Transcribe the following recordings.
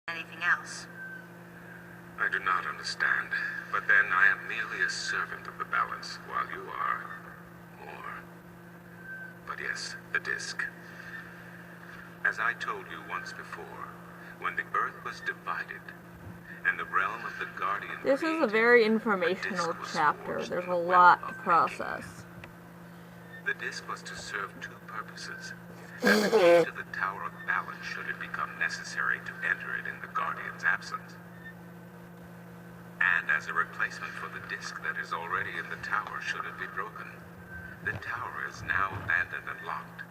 anything else. I do not understand, but then I am merely a servant of the balance, while you are more. But yes, the disc. As I told you once before, when the Earth was divided, and the realm of the Guardian This is a very informational chapter. There's a lot to process. The disc was to serve two purposes. As a key to the Tower of Balance should it become necessary to enter it in the Guardian's absence. And as a replacement for the disc that is already in the tower should it be broken. The tower is now abandoned and locked,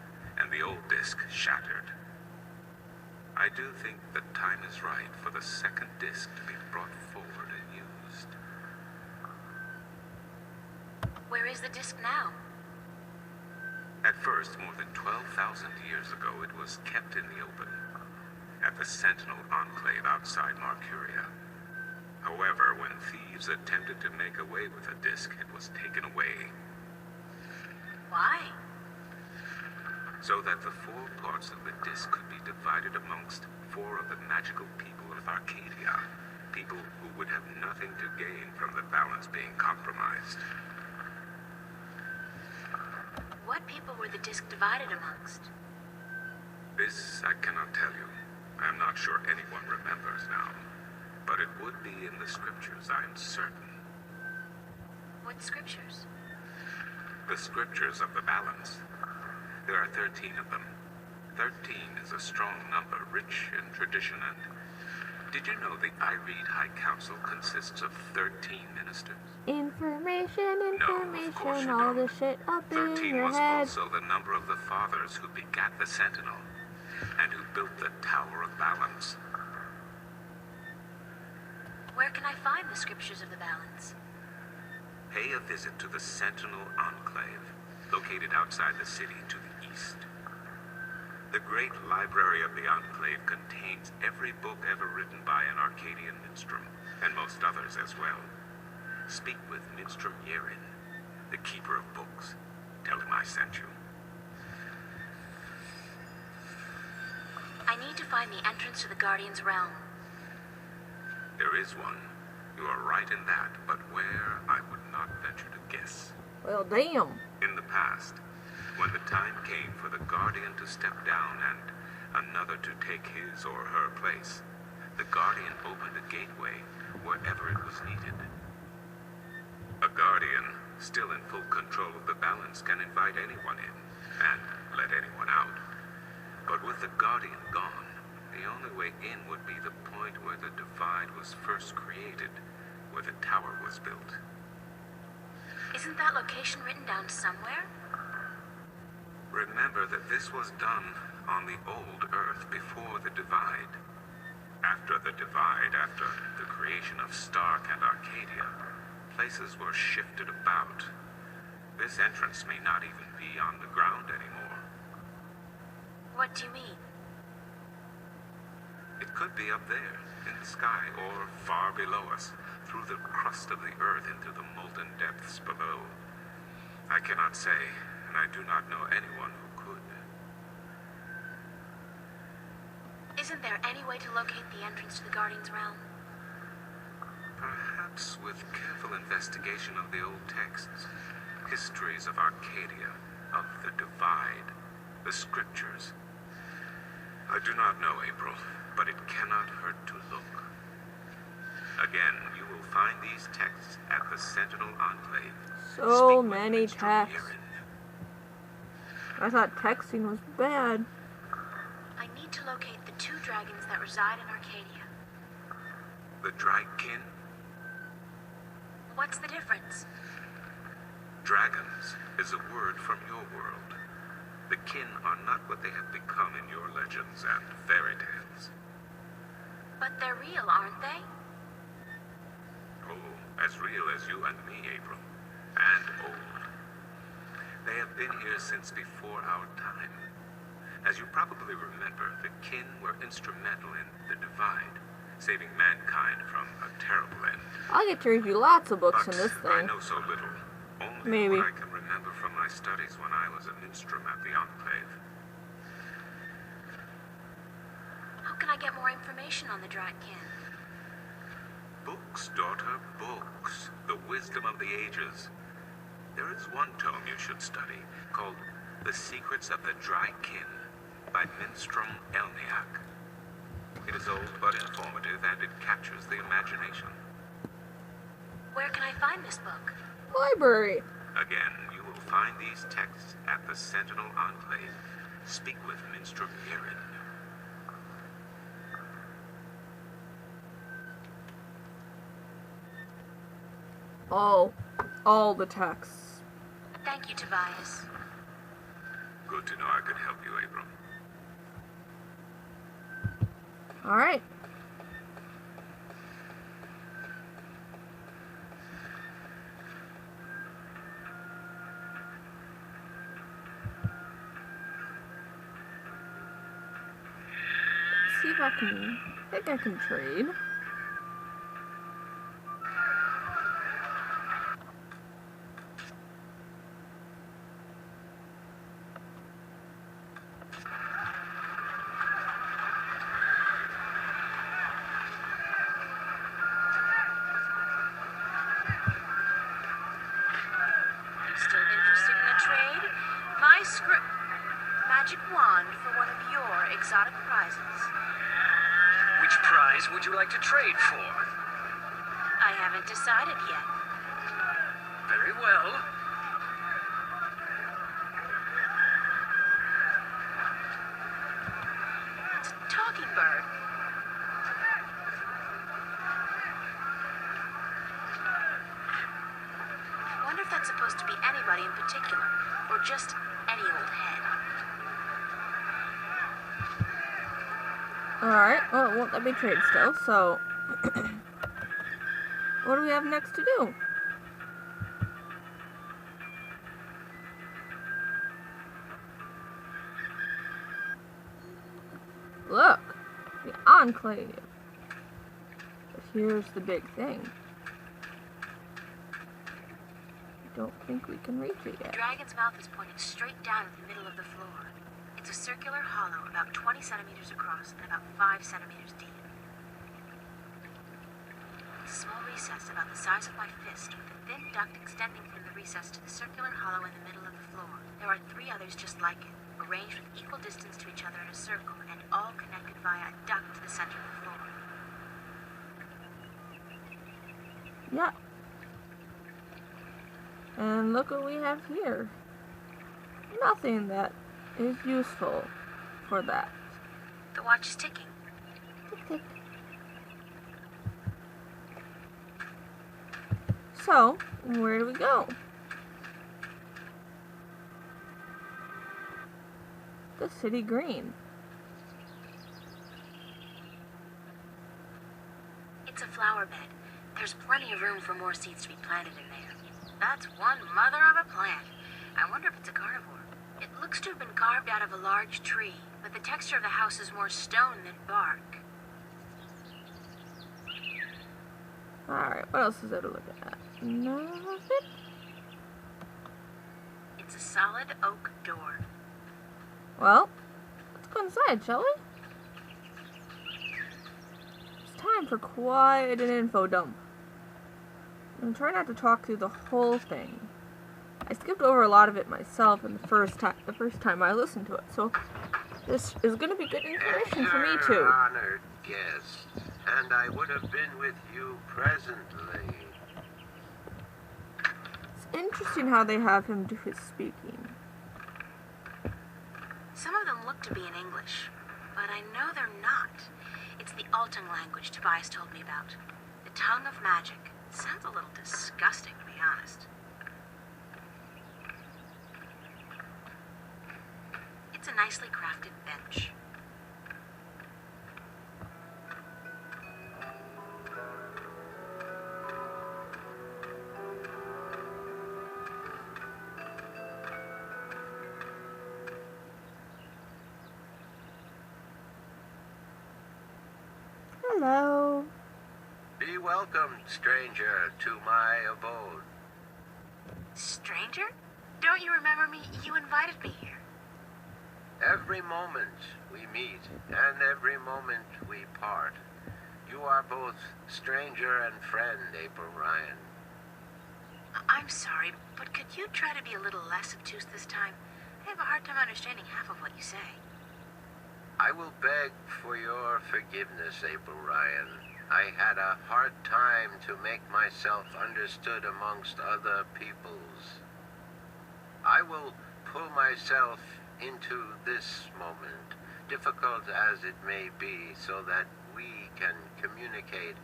and the old disc shattered. I do think the time is right for the second disc to be brought forward and used. Where is the disc now? At first, more than 12,000 years ago, it was kept in the open, at the Sentinel Enclave outside Marcuria. However, when thieves attempted to make away with the disc, it was taken away. Why? So that the four parts of the disc could be divided amongst four of the magical people of Arcadia. People who would have nothing to gain from the balance being compromised. What people were the disc divided amongst? This I cannot tell you. I am not sure anyone remembers now. But it would be in the scriptures, I am certain. What scriptures? The scriptures of the balance. There are 13 of them. 13 is a strong number, rich in tradition, and did you know the Irede High Council consists of 13 ministers? Information, No, of course you all the don't. shit up in 13 your was head. also the number of the fathers who begat the Sentinel, and who built the Tower of Balance. Where can I find the scriptures of the balance? Pay a visit to the Sentinel Enclave, located outside the city to the east. The great library of the Enclave contains every book ever written by an Arcadian minstrel, and most others as well. Speak with Minstrom Yerin, the keeper of books. Tell him I sent you. I need to find the entrance to the Guardian's realm. There is one. You are right in that, but where, I would not venture to guess. Well, damn. In the past, when the time came for the Guardian to step down and another to take his or her place, the Guardian opened a gateway wherever it was needed. A Guardian, still in full control of the balance, can invite anyone in and let anyone out. But with the Guardian gone, the only way in would be the point where the divide was first created, where the tower was built. Isn't that location written down somewhere? Remember that this was done on the old Earth before the divide. After the divide, after the creation of Stark and Arcadia, places were shifted about. This entrance may not even be on the ground anymore. What do you mean? It could be up there, in the sky, or far below us, through the crust of the Earth into the molten depths below. I cannot say, and I do not know anyone who could. Isn't there any way to locate the entrance to the Guardian's realm? Perhaps with careful investigation of the old texts, histories of Arcadia, of the Divide, the scriptures. I do not know, April, but it cannot hurt to look. Again, you will find these texts at the Sentinel Enclave. So Speak with many Minstrom texts. Yerin. I thought texting was bad. I need to locate the two dragons that reside in Arcadia. The Dragon? What's the difference? Dragons is a word from your world. The kin are not what they have become in your legends and fairy tales. But they're real, aren't they? Oh, as real as you and me, April. And old. They have been here since before our time. As you probably remember, the kin were instrumental in the Divide, saving mankind from a terrible end. I'll get to review lots of books But in this I thing. know so little. Only Maybe. what I can remember from my studies when I was a minstrel at the Enclave. How can I get more information on the Drakkin? Books, daughter, books. The wisdom of the ages. There is one tome you should study, called The Secrets of the Drakkin, by Minstrom Elniak. It is old but informative, and it captures the imagination. Where can I find this book? Library. Again, you will find these texts at the Sentinel Enclave. Speak with Minstrom Erin. All the texts. Thank you, Tobias. Good to know I could help you, Abram. Alright. See if I think I can trade. Still interested in a trade? My magic wand for one of your exotic prizes. Which prize would you like to trade for? I haven't decided yet. Very well. It's a talking bird. I wonder if that's supposed to be anybody in particular, or just any old head. Alright, well, it won't let me trade still, so... what do we have next to do? Look! The Enclave! But here's the big thing. I don't think we can reach it The yet. dragon's mouth is pointing straight down at the middle of the floor. It's a circular hollow about 20 centimeters across and about 5 centimeters deep. It's a small recess about the size of my fist, with a thin duct extending from the recess to the circular hollow in the middle of the floor. There are 3 others just like it, arranged with equal distance to each other in a circle, and all connected via a duct to the center of the floor. Yeah. And look what we have here. Nothing that is useful for that. The watch is ticking. Tick, tick. So, where do we go? The city green. It's a flower bed. There's plenty of room for more seeds to be planted in there. That's one mother of a plant. I wonder if it's a carnivore. It looks to have been carved out of a large tree, but the texture of the house is more stone than bark. Alright, what else is there to look at? Nothing? It's a solid oak door. Well, let's go inside, shall we? It's time for quite an info dump. I'm trying not to talk through the whole thing. I skipped over a lot of it myself in the first time I listened to it, so this is going to be good information for me too. Honored guest, and I would have been with you presently. It's interesting how they have him do his speaking. Some of them look to be in English, but I know they're not. It's the Altung language Tobias told me about. The tongue of magic. It sounds a little disgusting, to be honest. It's a nicely crafted bench. Hello. Be welcome, stranger, to my abode. Stranger? Don't you remember me? You invited me here. Every moment we meet, and every moment we part. You are both stranger and friend, April Ryan. I'm sorry, but could you try to be a little less obtuse this time? I have a hard time understanding half of what you say. I will beg for your forgiveness, April Ryan. I had a hard time to make myself understood amongst other peoples. I will pull myself into this moment, difficult as it may be, so that we can communicate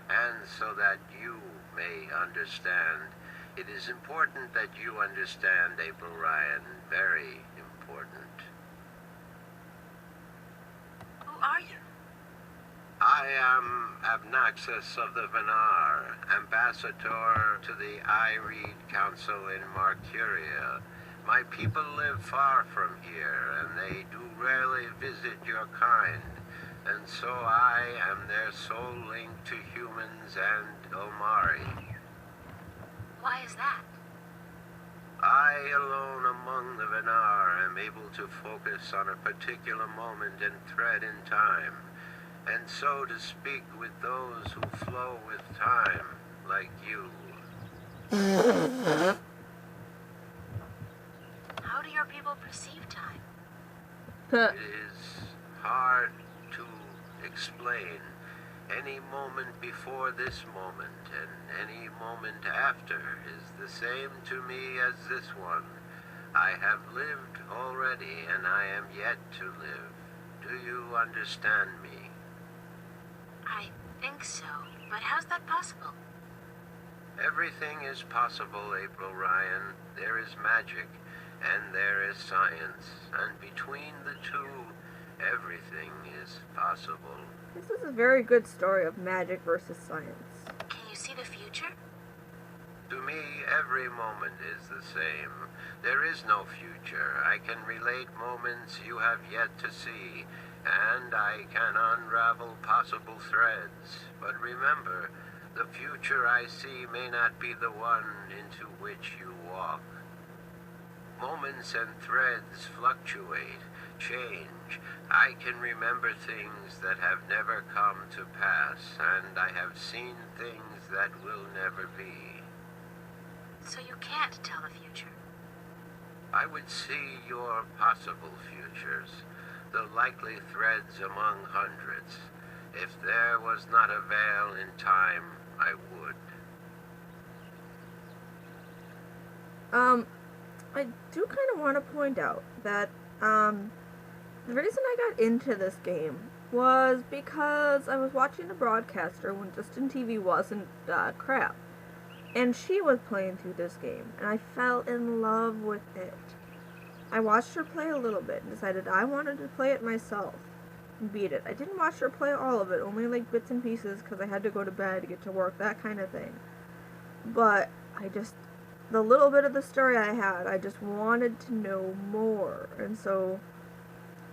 and so that you may understand. It is important that you understand, April Ryan, very important. Who are you? I am Abnaxus of the Venar, ambassador to the Ireed Council in Marcuria. My people live far from here, and they do rarely visit your kind, and so I am their sole link to humans and Omari. Why is that? I, alone among the Venar, am able to focus on a particular moment and thread in time, and so to speak with those who flow with time, like you. How do your people perceive time? It is hard to explain. Any moment before this moment and any moment after is the same to me as this one. I have lived already, and I am yet to live. Do you understand me? I think so, but how's that possible? Everything is possible, April Ryan. There is magic, and there is science, and between the two, everything is possible. This is a very good story of magic versus science. Can you see the future? To me, every moment is the same. There is no future. I can relate moments you have yet to see, and I can unravel possible threads. But remember, the future I see may not be the one into which you walk. Moments and threads fluctuate, change. I can remember things that have never come to pass, and I have seen things that will never be. So you can't tell the future. I would see your possible futures, the likely threads among hundreds. If there was not a veil in time, I would. I do kind of want to point out that, the reason I got into this game was because I was watching a broadcaster when Justin TV wasn't, crap. And she was playing through this game, and I fell in love with it. I watched her play a little bit and decided I wanted to play it myself and beat it. I didn't watch her play all of it, only like bits and pieces because I had to go to bed to get to work, that kind of thing. But the little bit of the story I had, I just wanted to know more. And so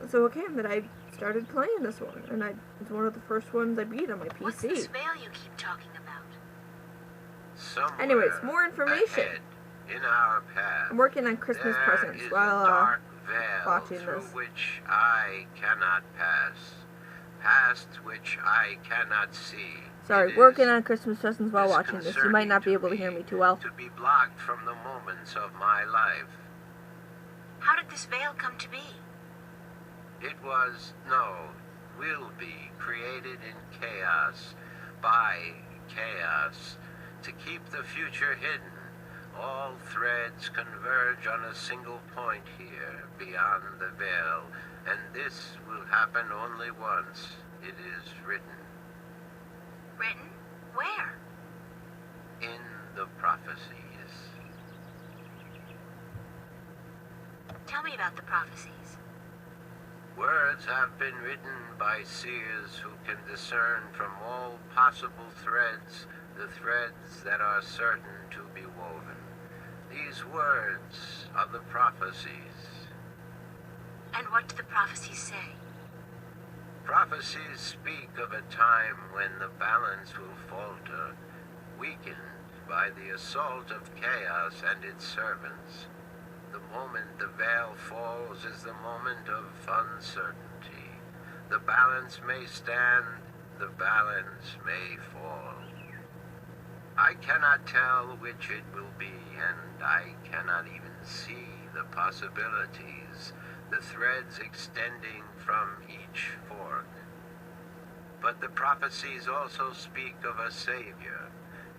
it came that I started playing this one, and it's one of the first ones I beat on my PC. What's this veil you keep talking about? Somewhere Anyways, more information. ahead in our path, I'm working on Christmas there presents is while a dark veil watching through this. which I cannot pass, past which I cannot see. Sorry, It working is on Christmas presents while watching this. You might not be able to hear me too well. to be blocked from the moments of my life. How did this veil come to be? It will be created in chaos, by chaos, to keep the future hidden. All threads converge on a single point here, beyond the veil, and this will happen only once. It is written Written? Where? in the prophecies. Tell me about the prophecies. Words have been written by seers who can discern from all possible threads the threads that are certain to be woven. These words are the prophecies. And what do the prophecies say? Prophecies speak of a time when the balance will falter, weakened by the assault of chaos and its servants. The moment the veil falls is the moment of uncertainty. The balance may stand, the balance may fall. I cannot tell which it will be, and I cannot even see the possibilities, the threads extending from each fork. But the prophecies also speak of a savior,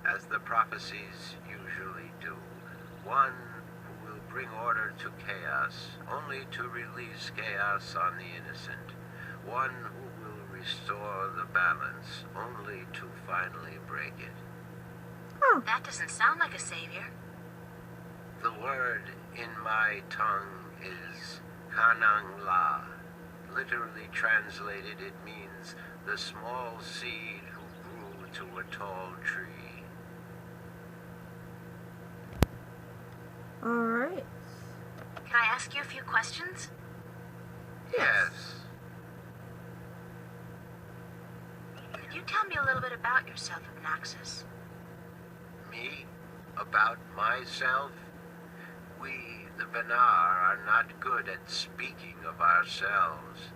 as the prophecies usually do, one who will bring order to chaos, only to release chaos on the innocent, one who will restore the balance, only to finally break it. That doesn't sound like a savior. The word in my tongue is Kanang La. Literally translated, it means the small seed who grew to a tall tree. Alright. Can I ask you a few questions? Yes. Could you tell me a little bit about yourself, Naxos? Me? About myself? We, the Benar, are not good at speaking of ourselves.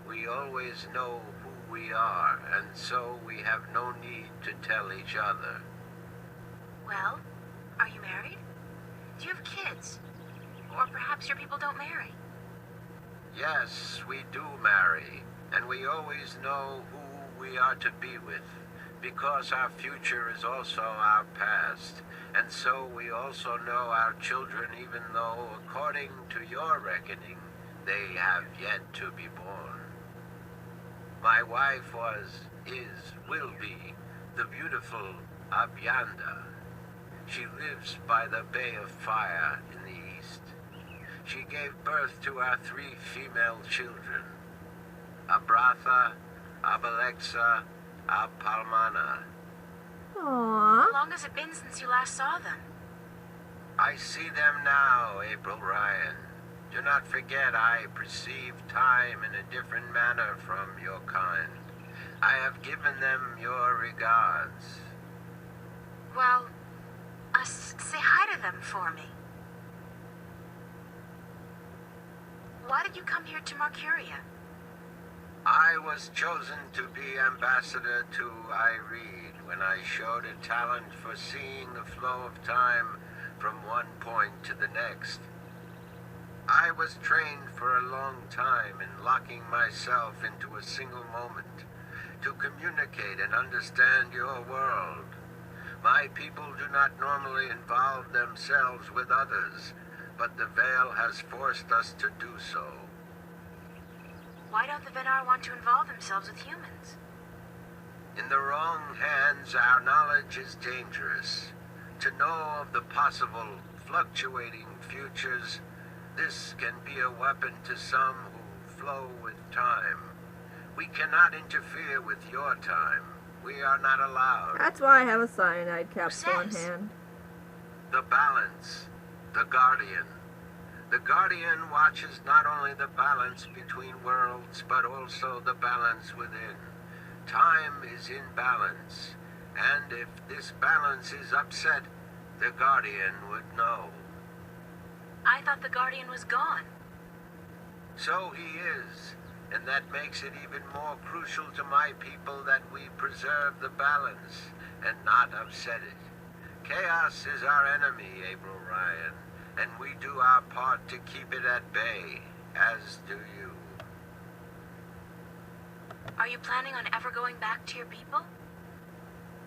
We always know who we are, and so we have no need to tell each other. Well, are you married? Do you have kids? Or perhaps your people don't marry? Yes, we do marry, and we always know who we are to be with, because our future is also our past, and so we also know our children, even though, according to your reckoning, they have yet to be born. My wife will be, the beautiful Abyanda. She lives by the Bay of Fire in the east. She gave birth to our 3 female children, Abratha, Abalexa, Apalmana. Aww. How long has it been since you last saw them? I see them now, April Ryan. Do not forget I perceive time in a different manner from your kind. I have given them your regards. Well, say hi to them for me. Why did you come here to Marcuria? I was chosen to be ambassador to Irede when I showed a talent for seeing the flow of time from one point to the next. I was trained for a long time in locking myself into a single moment to communicate and understand your world. My people do not normally involve themselves with others, but the veil has forced us to do so. Why don't the Venar want to involve themselves with humans? In the wrong hands, our knowledge is dangerous. To know of the possible fluctuating futures, this can be a weapon to some who flow with time. We cannot interfere with your time. We are not allowed. That's why I have a cyanide capsule in Says. hand. The balance, the guardian. The guardian watches not only the balance between worlds, but also the balance within. Time is in balance, and if this balance is upset, the guardian would know. I thought the Guardian was gone. So he is, and that makes it even more crucial to my people that we preserve the balance and not upset it. Chaos is our enemy, April Ryan, and we do our part to keep it at bay, as do you. Are you planning on ever going back to your people?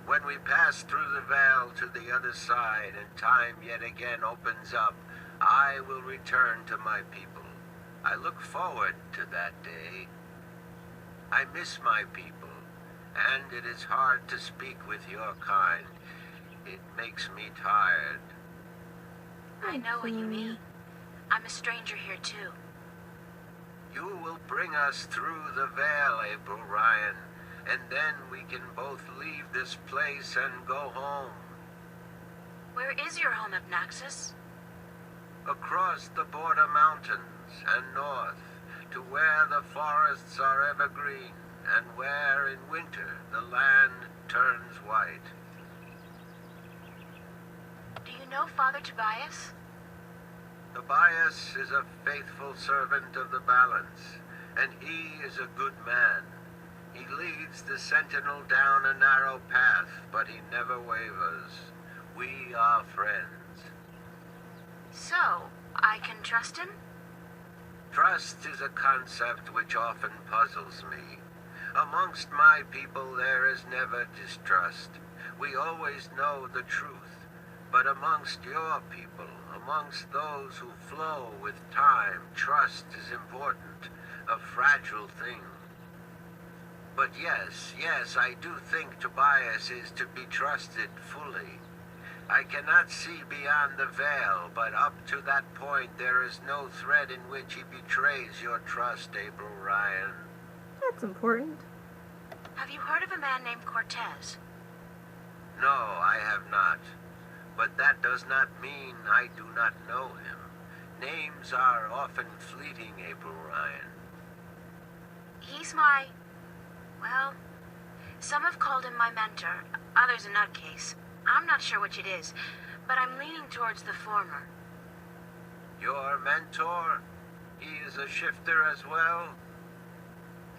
When we pass through the veil to the other side and time yet again opens up, I will return to my people. I look forward to that day. I miss my people, and it is hard to speak with your kind. It makes me tired. I know what you mean. I'm a stranger here too. You will bring us through the veil, April Ryan, and then we can both leave this place and go home. Where is your home, Naxos? Across the border mountains and north, to where the forests are evergreen, and where in winter the land turns white. Do you know Father Tobias? Tobias is a faithful servant of the balance, and he is a good man. He leads the Sentinel down a narrow path, but he never wavers. We are friends. So, I can trust him? Trust is a concept which often puzzles me. Amongst my people there is never distrust. We always know the truth. But amongst your people, amongst those who flow with time, trust is important, a fragile thing. But yes, I do think Tobias is to be trusted fully. I cannot see beyond the veil, but up to that point there is no thread in which he betrays your trust, April Ryan. That's important. Have you heard of a man named Cortez? No, I have not. But that does not mean I do not know him. Names are often fleeting, April Ryan. He's my... well, some have called him my mentor, others a nutcase. I'm not sure which it is, but I'm leaning towards the former. Your mentor? He is a shifter as well?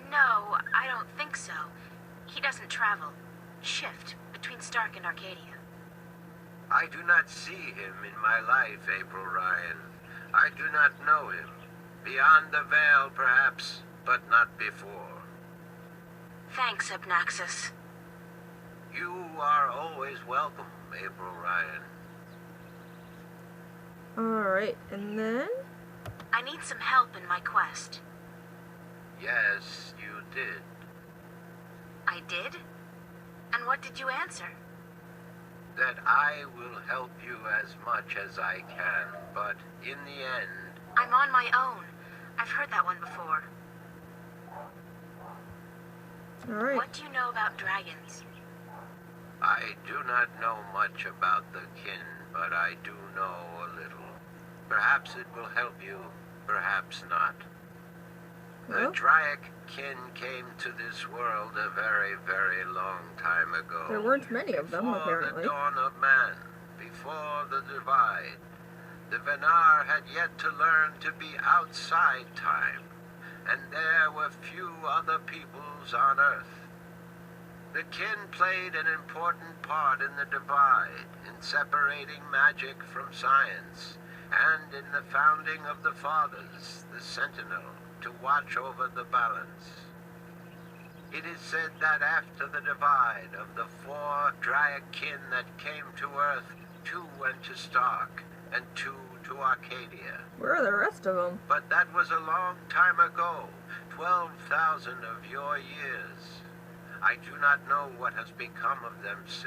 No, I don't think so. He doesn't travel. Shift between Stark and Arcadia. I do not see him in my life, April Ryan. I do not know him. Beyond the veil, perhaps, but not before. Thanks, Abnaxus. You are always welcome, April Ryan. Alright, and then? I need some help in my quest. Yes, you did. I did? And what did you answer? That I will help you as much as I can, but in the end... I'm on my own. I've heard that one before. Alright. What do you know about dragons? I do not know much about the kin, but I do know a little. Perhaps it will help you, perhaps not. Well, The Draic kin came to this world a very, very long time ago. there weren't many of them, Before apparently. the dawn of man, before the divide, the Venar had yet to learn to be outside time, and there were few other peoples on Earth. The kin played an important part in the divide, in separating magic from science, and in the founding of the Fathers, the Sentinel, to watch over the balance. It is said that after the divide of the 4 Draic kin that came to Earth, 2 went to Stark, and 2 to Arcadia. Where are the rest of them? But that was a long time ago, 12,000 of your years. I do not know what has become of them since.